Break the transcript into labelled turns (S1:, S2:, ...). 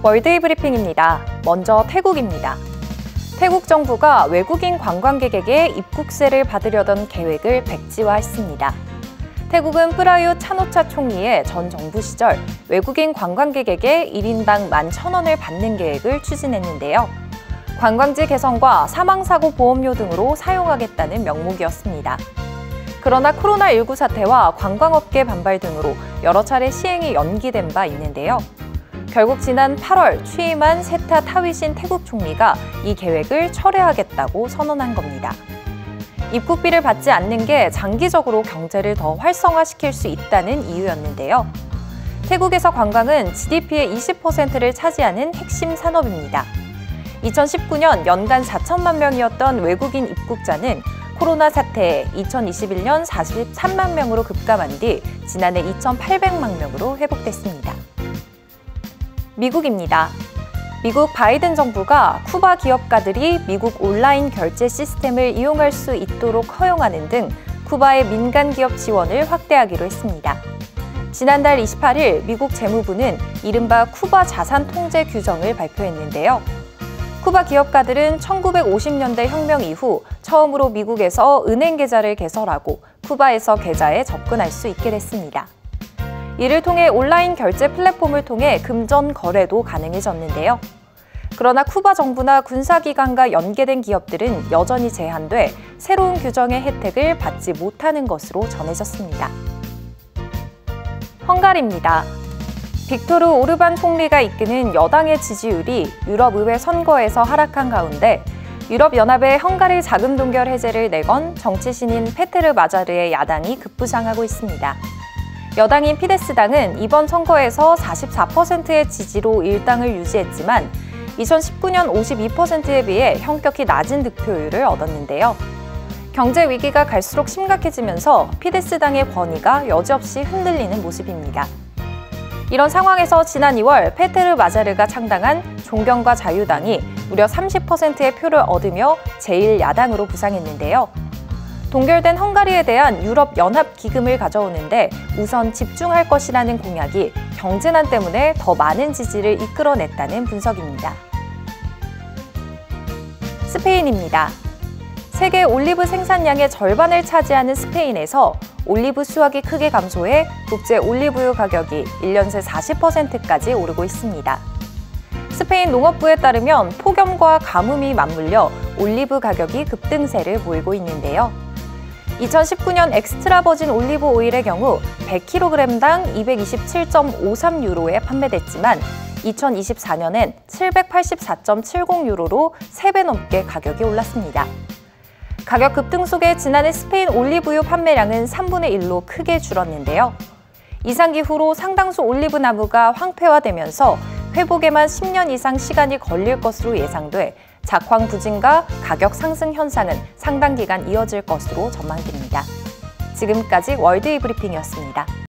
S1: 월드이 브리핑입니다. 먼저 태국입니다. 태국 정부가 외국인 관광객에게 입국세를 받으려던 계획을 백지화했습니다. 태국은 프라유 찬오차 총리의 전 정부 시절 외국인 관광객에게 1인당 11,000원을 받는 계획을 추진했는데요. 관광지 개선과 사망사고 보험료 등으로 사용하겠다는 명목이었습니다. 그러나 코로나19 사태와 관광업계 반발 등으로 여러 차례 시행이 연기된 바 있는데요. 결국 지난 8월 취임한 세타 타위신 태국 총리가 이 계획을 철회하겠다고 선언한 겁니다. 입국비를 받지 않는 게 장기적으로 경제를 더 활성화시킬 수 있다는 이유였는데요. 태국에서 관광은 GDP의 20%를 차지하는 핵심 산업입니다. 2019년 연간 4천만 명이었던 외국인 입국자는 코로나 사태에 2021년 43만 명으로 급감한 뒤 지난해 2,800만 명으로 회복됐습니다. 미국입니다. 미국 바이든 정부가 쿠바 기업가들이 미국 온라인 결제 시스템을 이용할 수 있도록 허용하는 등 쿠바의 민간 기업 지원을 확대하기로 했습니다. 지난달 28일 미국 재무부는 이른바 쿠바 자산 통제 규정을 발표했는데요. 쿠바 기업가들은 1950년대 혁명 이후 처음으로 미국에서 은행 계좌를 개설하고 쿠바에서 계좌에 접근할 수 있게 됐습니다. 이를 통해 온라인 결제 플랫폼을 통해 금전 거래도 가능해졌는데요. 그러나 쿠바 정부나 군사기관과 연계된 기업들은 여전히 제한돼 새로운 규정의 혜택을 받지 못하는 것으로 전해졌습니다. 헝가리입니다. 빅토르 오르반 총리가 이끄는 여당의 지지율이 유럽의회 선거에서 하락한 가운데 유럽연합의 헝가리 자금 동결 해제를 내건 정치 신인 페테르 마자르의 야당이 급부상하고 있습니다. 여당인 피데스당은 이번 선거에서 44%의 지지로 일당을 유지했지만 2019년 52%에 비해 현격히 낮은 득표율을 얻었는데요. 경제 위기가 갈수록 심각해지면서 피데스당의 권위가 여지없이 흔들리는 모습입니다. 이런 상황에서 지난 2월 페테르 마자르가 창당한 존경과 자유당이 무려 30%의 표를 얻으며 제1야당으로 부상했는데요. 동결된 헝가리에 대한 유럽연합 기금을 가져오는데 우선 집중할 것이라는 공약이 경제난 때문에 더 많은 지지를 이끌어냈다는 분석입니다. 스페인입니다. 세계 올리브 생산량의 절반을 차지하는 스페인에서 올리브 수확이 크게 감소해 국제 올리브유 가격이 1년 새 40%까지 오르고 있습니다. 스페인 농업부에 따르면 폭염과 가뭄이 맞물려 올리브 가격이 급등세를 보이고 있는데요. 2019년 엑스트라 버진 올리브 오일의 경우 100kg당 227.53유로에 판매됐지만 2024년엔 784.70유로로 3배 넘게 가격이 올랐습니다. 가격 급등 속에 지난해 스페인 올리브유 판매량은 3분의 1로 크게 줄었는데요. 이상기후로 상당수 올리브 나무가 황폐화되면서 회복에만 10년 이상 시간이 걸릴 것으로 예상돼 작황 부진과 가격 상승 현상은 상당 기간 이어질 것으로 전망됩니다. 지금까지 월드이 브리핑이었습니다.